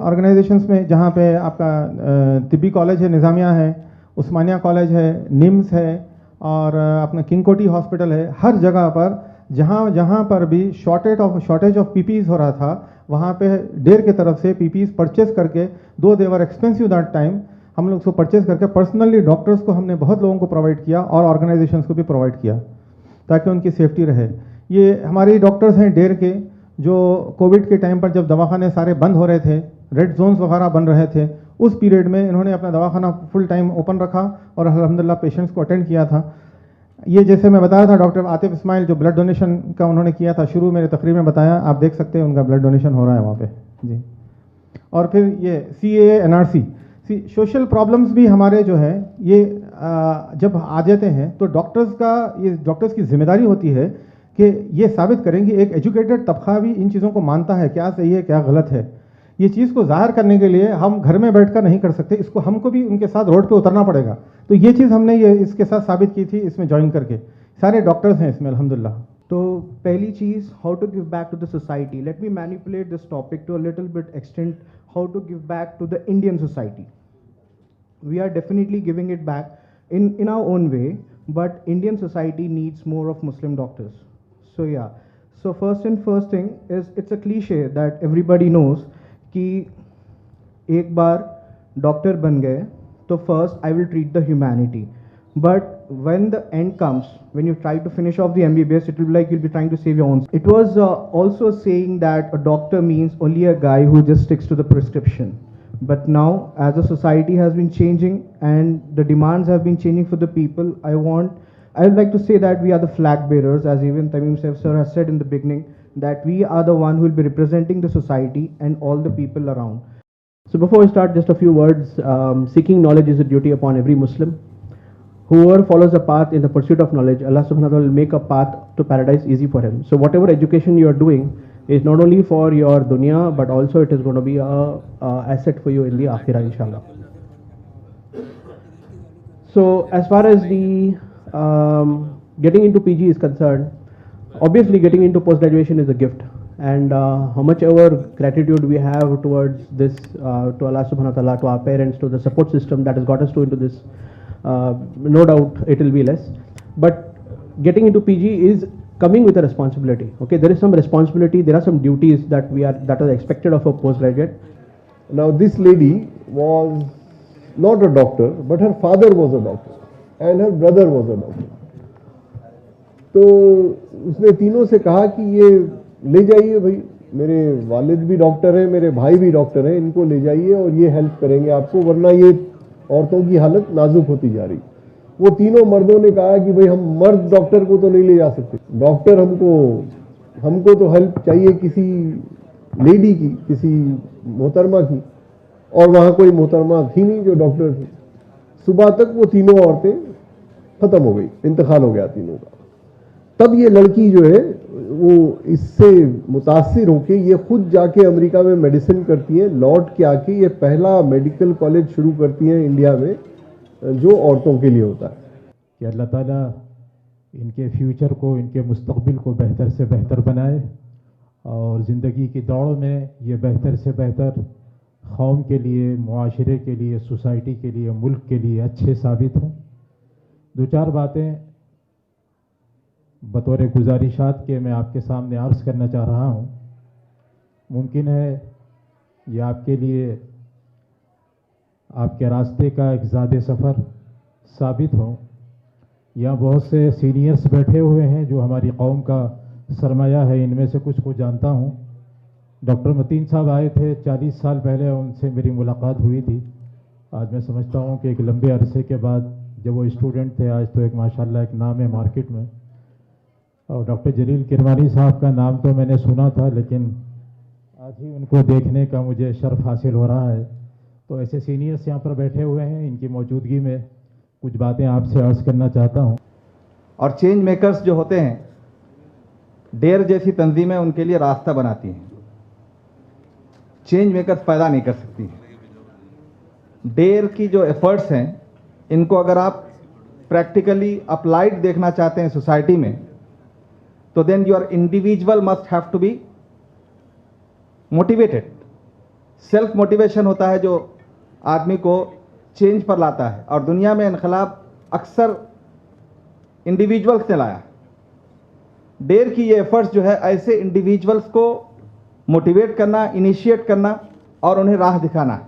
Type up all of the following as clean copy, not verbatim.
Organisations में जहाँ पे आपका तिब्बी कॉलेज है, निज़ामिया है, उस्मानिया कॉलेज है, निम्स है और अपना किंग कोटी हॉस्पिटल है, हर जगह पर जहाँ जहाँ पर भी शॉर्टेज ऑफ पीपीज हो रहा था, वहाँ पे डेर की तरफ से पीपीज परचेज करके, दो दे वर एक्सपेंसिव दैट टाइम, हम लोग उसको परचेज करके पर्सनली डॉक्टर्स को हमने बहुत लोगों को प्रोवाइड किया और ऑर्गेनाइजेशंस को भी प्रोवाइड किया ताकि उनकी सेफ्टी रहे। ये हमारे डॉक्टर्स हैं डेर के, जो कोविड के टाइम पर जब दवाखाने सारे बंद हो रहे थे, रेड जोन्स वगैरह बन रहे थे, उस पीरियड में इन्होंने अपना दवाखाना फुल टाइम ओपन रखा और अल्हम्दुलिल्लाह पेशेंट्स को अटेंड किया था। ये जैसे मैं बता रहा था, डॉक्टर आतिफ इस्माइल जो ब्लड डोनेशन का उन्होंने किया था, शुरू मेरे तकरीर में बताया, आप देख सकते हैं उनका ब्लड डोनेशन हो रहा है वहाँ पे जी। और फिर ये CAA NRC सोशल प्रॉब्लम्स भी हमारे जो है ये जब आ जाते हैं तो डॉक्टर्स की जिम्मेदारी होती है कि ये साबित करें कि एक एजुकेटेड तबका भी इन चीज़ों को मानता है, क्या सही है क्या गलत है। ये चीज़ को जाहिर करने के लिए हम घर में बैठकर नहीं कर सकते, इसको हमको भी उनके साथ रोड पे उतरना पड़ेगा। तो ये चीज़ हमने ये इसके साथ साबित की थी इसमें ज्वाइन करके। सारे डॉक्टर्स हैं इसमें अल्हम्दुलिल्लाह। तो पहली चीज़, how to give back to the society. Let me manipulate this topic to a little bit extent, how to give back to the Indian society. We are definitely giving it back in our own way, but Indian society needs more of Muslim doctors. So yeah, so first thing is, it's a cliche that everybody knows कि एक बार doctor बन गए तो first I will treat the humanity, but when the end comes, when you try to finish off the MBBS, it will be like you'll be trying to save your own. It was also saying that a doctor means only a guy who just sticks to the prescription. But now, as a society has been changing and the demands have been changing for the people, I would like to say that we are the flag bearers, as even Tamim Saif sir has said in the beginning, that we are the one who will be representing the society and all the people around. So before we start, just a few words. Seeking knowledge is a duty upon every Muslim. Whoever follows a path in the pursuit of knowledge, Allah subhanahu wa ta'ala will make a path to paradise easy for him. So whatever education you are doing is not only for your dunya, but also it is going to be a asset for you in the akhirah, inshallah. So as far as the getting into PG is concerned, obviously getting into post-graduation is a gift, and how much ever gratitude we have towards this, to Allah subhanahu wa ta'ala, to our parents, to the support system that has got us to into this, no doubt it will be less. But getting into PG is coming with a responsibility. Okay, there is some responsibility, there are some duties that are expected of a postgraduate. Now this lady was not a doctor, but her father was a doctor and her brother was a doctor. तो उसने तीनों से कहा कि ये ले जाइए भाई, मेरे वालिद भी डॉक्टर हैं, मेरे भाई भी डॉक्टर हैं, इनको ले जाइए और ये हेल्प करेंगे आपको, वरना ये औरतों की हालत नाजुक होती जा रही। वो तीनों मर्दों ने कहा कि भाई हम मर्द डॉक्टर को तो नहीं ले जा सकते, डॉक्टर हमको तो हेल्प चाहिए किसी लेडी की, किसी मोहतरमा की, और वहाँ कोई मोहतरमा थी नहीं जो डॉक्टर थी। सुबह तक वो तीनों औरतें ख़त्म हो गई, इंतकाल हो गया तीनों का। तब ये लड़की जो है वो इससे मुतासिर होकर ये खुद जाके अमेरिका में मेडिसिन करती है, लौट के आके ये पहला मेडिकल कॉलेज शुरू करती हैं इंडिया में जो औरतों के लिए होता है। कि अल्लाह ताला इनके फ्यूचर को, इनके मुस्तकबिल को बेहतर से बेहतर बनाए और ज़िंदगी की दौड़ में ये बेहतर से बेहतर कौम के लिए, मुआशरे के लिए, सोसाइटी के लिए, मुल्क के लिए अच्छे साबित हों। दो चार बातें बतौर गुजारिशात के मैं आपके सामने अर्ज़ करना चाह रहा हूँ। मुमकिन है ये आपके लिए, आपके रास्ते का एक ज़्यादा सफ़र साबित हो। यहाँ बहुत से सीनियर्स बैठे हुए हैं जो हमारी कौम का सरमाया है, इनमें से कुछ को जानता हूँ। डॉक्टर मतीन साहब आए थे 40 साल पहले, उनसे मेरी मुलाकात हुई थी। आज मैं समझता हूँ कि एक लंबे अरसे के बाद जब वो स्टूडेंट थे, आज तो एक माशाल्लाह एक नाम है मार्केट में। और डॉक्टर जलील किरमानी साहब का नाम तो मैंने सुना था, लेकिन आज ही उनको देखने का मुझे शर्फ हासिल हो रहा है। तो ऐसे सीनियर्स यहाँ पर बैठे हुए हैं, इनकी मौजूदगी में कुछ बातें आपसे अर्ज़ करना चाहता हूँ। और चेंज मेकर्स जो होते हैं, डेर जैसी तंजीमें उनके लिए रास्ता बनाती हैं, चेंज मेकर्स पैदा नहीं कर सकती है। डेर की जो एफर्ट्स हैं, इनको अगर आप प्रैक्टिकली अप्लाइड देखना चाहते हैं सोसाइटी में, तो then your individual must have to be motivated. Self motivation होता है जो आदमी को चेंज पर लाता है, और दुनिया में इनकलाब अक्सर इंडिविजुअल्स ने लाया। डेर की ये एफर्ट्स जो है ऐसे इंडिविजुअल्स को मोटिवेट करना, इनिशिएट करना और उन्हें राह दिखाना है।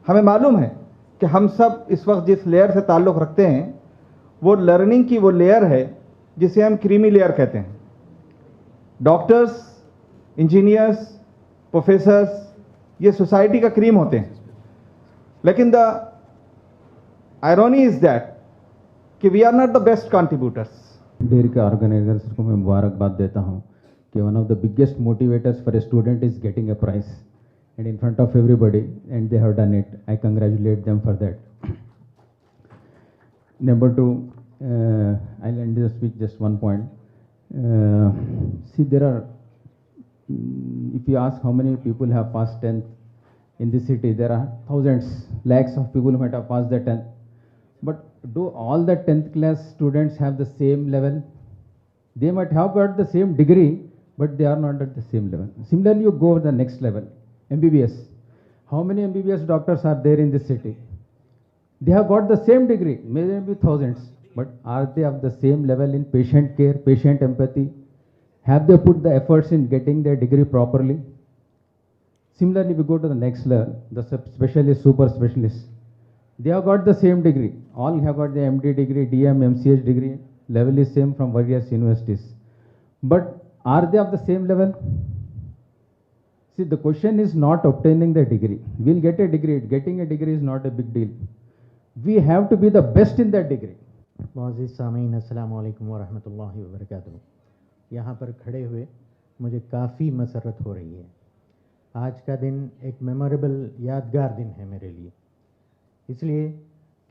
हमें मालूम है कि हम सब इस वक्त जिस लेयर से ताल्लुक़ रखते हैं वो लर्निंग की वो लेयर है जिसे हम क्रीमी लेयर कहते हैं। डॉक्टर्स, इंजीनियर्स, प्रोफेसर्स ये सोसाइटी का क्रीम होते हैं, लेकिन द आयरनी इज दैट कि we are not the best contributors. डेर के ऑर्गेनाइजर्स को मैं मुबारकबाद देता हूँ कि one of the biggest motivators for a student is getting a prize and in front of everybody, and they have done it. I congratulate them for that. Number two, I'll end this with just one point. See, there are, if you ask how many people have passed 10th in this city, there are thousands, lakhs of people who might have passed the 10th. But do all the 10th class students have the same level? They might have got the same degree, but they are not at the same level. Similarly, you go to the next level, MBBS. How many MBBS doctors are there in this city? They have got the same degree, maybe thousands, but are they of the same level in patient care, patient empathy? Have they put the efforts in getting their degree properly? Similarly, we go to the next level, the specialist, super specialist. They have got the same degree. All have got the MD degree, DM, MCH degree. Level is same from various universities. But are they of the same level? See, the question is not obtaining the degree. We'll get a degree. Getting a degree is not a big deal. We have to be the best in that degree. मुअज़्ज़िज़ सामीन, अस्सलामु अलैकुम व रहमतुल्लाहि व बरकातुहू। यहाँ पर खड़े हुए मुझे काफ़ी मसरत हो रही है। आज का दिन एक मेमोरेबल, यादगार दिन है मेरे लिए, इसलिए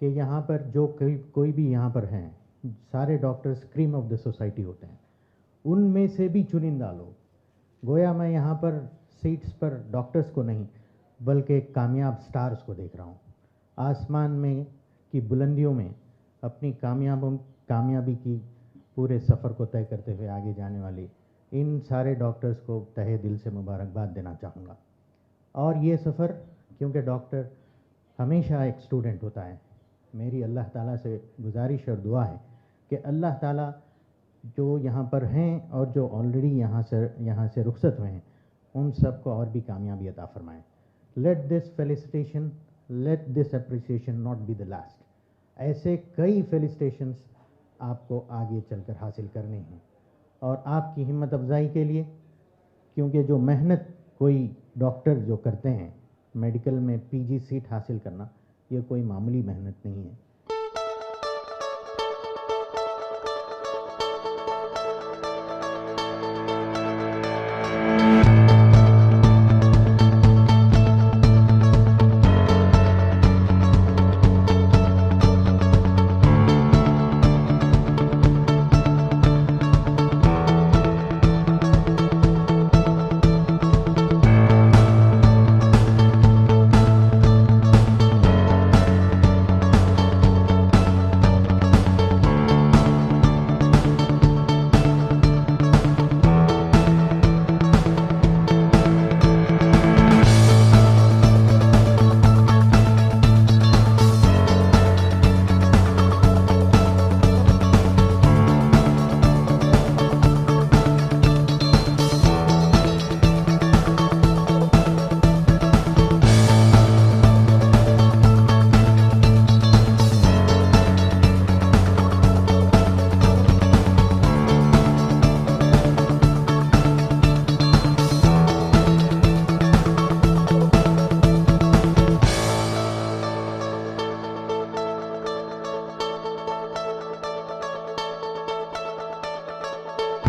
कि यहाँ पर जो कोई भी यहाँ पर हैं, सारे doctors cream of the society होते हैं। उनमें से भी चुनिंदा लोग, गोया मैं यहाँ पर सीट्स पर डॉक्टर्स को नहीं बल्कि कामयाब स्टार्स को देख रहा हूँ। आसमान में की बुलंदियों में अपनी कामयाबी की पूरे सफ़र को तय करते हुए आगे जाने वाले इन सारे डॉक्टर्स को तहे दिल से मुबारकबाद देना चाहूँगा। और ये सफ़र, क्योंकि डॉक्टर हमेशा एक स्टूडेंट होता है, मेरी अल्लाह ताला से गुजारिश और दुआ है कि अल्लाह ताला जो यहाँ पर हैं और जो ऑलरेडी यहाँ से रुखसत हुए हैं, उन सब को और भी कामयाबी अता फरमाएँ। Let this felicitation, let this appreciation not be the last. ऐसे कई फेलिसिटेशंस आपको आगे चलकर हासिल करने हैं, और आपकी हिम्मत अफजाई के लिए, क्योंकि जो मेहनत कोई डॉक्टर जो करते हैं मेडिकल में पीजी सीट हासिल करना, ये कोई मामूली मेहनत नहीं है।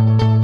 you